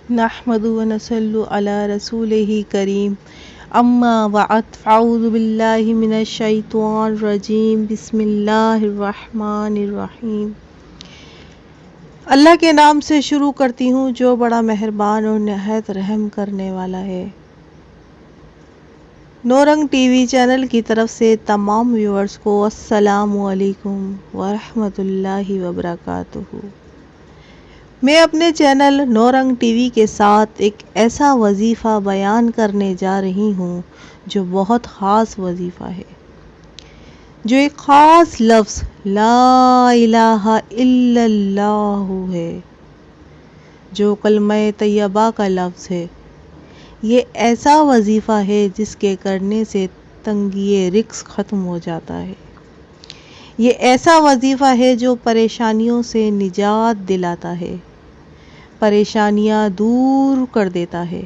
نحمدہ و نصلی علی رسولہ کریم اما بعد فاعوذ باللہ من الشیطان الرجیم بسم اللہ الرحمن الرحیم۔ اللہ کے نام سے شروع کرتی ہوں جو بڑا مہربان اور نہایت رحم کرنے والا ہے۔ نورنگ ٹی وی چینل کی طرف سے تمام ویورز کو السلام علیکم ورحمۃ اللہ وبرکاتہ۔ میں اپنے چینل نورنگ ٹی وی کے ساتھ ایک ایسا وظیفہ بیان کرنے جا رہی ہوں جو بہت خاص وظیفہ ہے، جو ایک خاص لفظ لا الہ الا اللہ ہے، جو کلمہ طیبہ کا لفظ ہے۔ یہ ایسا وظیفہ ہے جس کے کرنے سے تنگی رزق ختم ہو جاتا ہے۔ یہ ایسا وظیفہ ہے جو پریشانیوں سے نجات دلاتا ہے، پریشانیاں دور کر دیتا ہے۔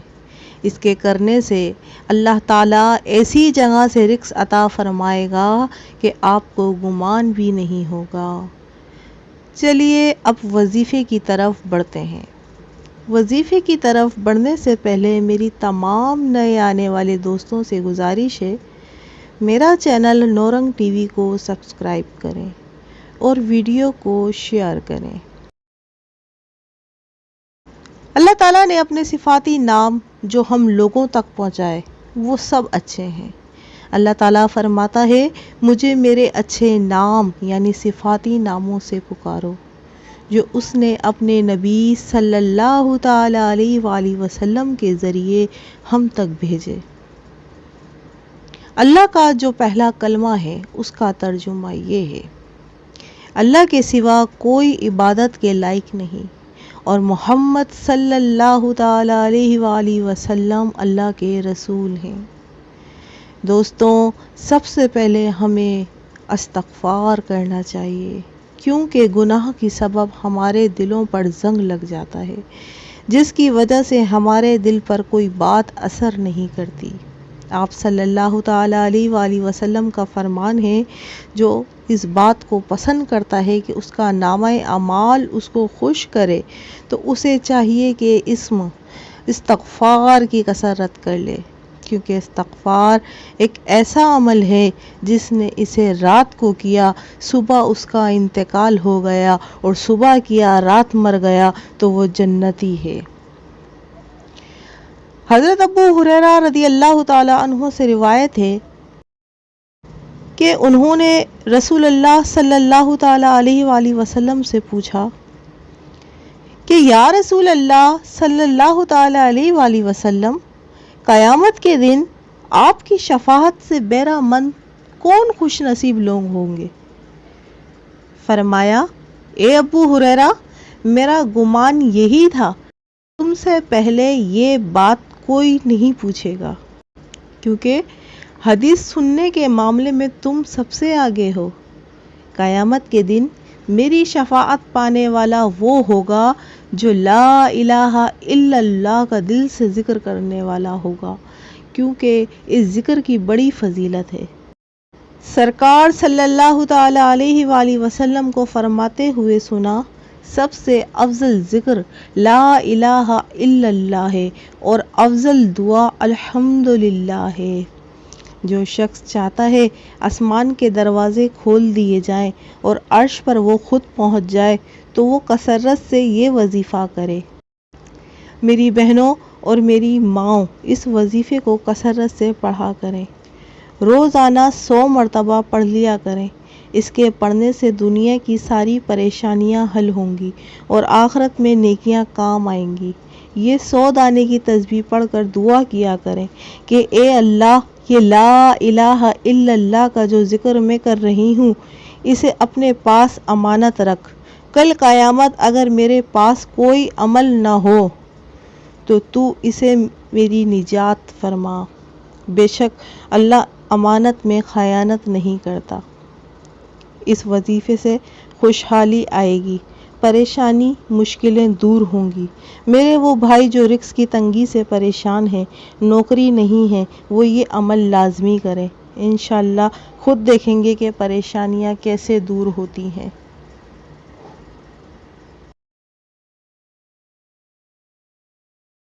اس کے کرنے سے اللہ تعالیٰ ایسی جگہ سے رزق عطا فرمائے گا کہ آپ کو گمان بھی نہیں ہوگا۔ چلیے اب وظیفے کی طرف بڑھتے ہیں۔ وظیفے کی طرف بڑھنے سے پہلے میری تمام نئے آنے والے دوستوں سے گزارش ہے، میرا چینل نورنگ ٹی وی کو سبسکرائب کریں اور ویڈیو کو شیئر کریں۔ اللہ تعالیٰ نے اپنے صفاتی نام جو ہم لوگوں تک پہنچائے وہ سب اچھے ہیں۔ اللہ تعالیٰ فرماتا ہے مجھے میرے اچھے نام یعنی صفاتی ناموں سے پکارو جو اس نے اپنے نبی صلی اللہ تعالیٰ علیہ وآلہ وسلم کے ذریعے ہم تک بھیجے۔ اللہ کا جو پہلا کلمہ ہے اس کا ترجمہ یہ ہے، اللہ کے سوا کوئی عبادت کے لائق نہیں اور محمد صلی اللہ تعالیٰ علیہ وآلہ وسلم اللہ کے رسول ہیں۔ دوستوں، سب سے پہلے ہمیں استغفار کرنا چاہیے، کیونکہ گناہ کی سبب ہمارے دلوں پر زنگ لگ جاتا ہے، جس کی وجہ سے ہمارے دل پر کوئی بات اثر نہیں کرتی۔ آپ صلی اللہ تعالیٰ علیہ وآلہ وسلم کا فرمان ہے، جو اس بات کو پسند کرتا ہے کہ اس کا نامہ اعمال اس کو خوش کرے تو اسے چاہیے کہ استغفار کی کثرت کر لے، کیونکہ استغفار ایک ایسا عمل ہے جس نے اسے رات کو کیا، صبح اس کا انتقال ہو گیا، اور صبح کیا رات مر گیا تو وہ جنتی ہے۔ حضرت ابو ہریرہ رضی اللہ تعالیٰ عنہ سے روایت ہے کہ انہوں نے رسول اللہ صلی اللہ تعالیٰ علیہ وآلہ وسلم سے پوچھا کہ یا رسول اللہ صلی اللہ تعالیٰ علیہ وآلہ وسلم، قیامت کے دن آپ کی شفاعت سے بہرہ مند کون خوش نصیب لوگ ہوں گے؟ فرمایا، اے ابو ہریرہ، میرا گمان یہی تھا، تم سے پہلے یہ بات کوئی نہیں پوچھے گا، کیونکہ حدیث سننے کے معاملے میں تم سب سے آگے ہو۔ قیامت کے دن میری شفاعت پانے والا وہ ہوگا جو لا الہ الا اللہ کا دل سے ذکر کرنے والا ہوگا، کیونکہ اس ذکر کی بڑی فضیلت ہے۔ سرکار صلی اللہ تعالیٰ علیہ وآلہ وسلم کو فرماتے ہوئے سنا، سب سے افضل ذکر لا الہ الا اللہ ہے اور افضل دعا الحمدللہ ہے۔ جو شخص چاہتا ہے آسمان کے دروازے کھول دیے جائیں اور عرش پر وہ خود پہنچ جائے تو وہ کثرت سے یہ وظیفہ کرے۔ میری بہنوں اور میری ماؤں، اس وظیفے کو کثرت سے پڑھا کریں، روزانہ 100 مرتبہ پڑھ لیا کریں۔ اس کے پڑھنے سے دنیا کی ساری پریشانیاں حل ہوں گی اور آخرت میں نیکیاں کام آئیں گی۔ یہ 100 دانے کی تسبیح پڑھ کر دعا کیا کریں کہ اے اللہ، یہ لا الہ الا اللہ کا جو ذکر میں کر رہی ہوں اسے اپنے پاس امانت رکھ، کل قیامت اگر میرے پاس کوئی عمل نہ ہو تو تو اسے میری نجات فرما۔ بے شک اللہ امانت میں خیانت نہیں کرتا۔ اس وظیفے سے خوشحالی آئے گی، پریشانی مشکلیں دور ہوں گی۔ میرے وہ بھائی جو رزق کی تنگی سے پریشان ہیں، نوکری نہیں ہے، وہ یہ عمل لازمی کریں، انشاءاللہ خود دیکھیں گے کہ پریشانیاں کیسے دور ہوتی ہیں۔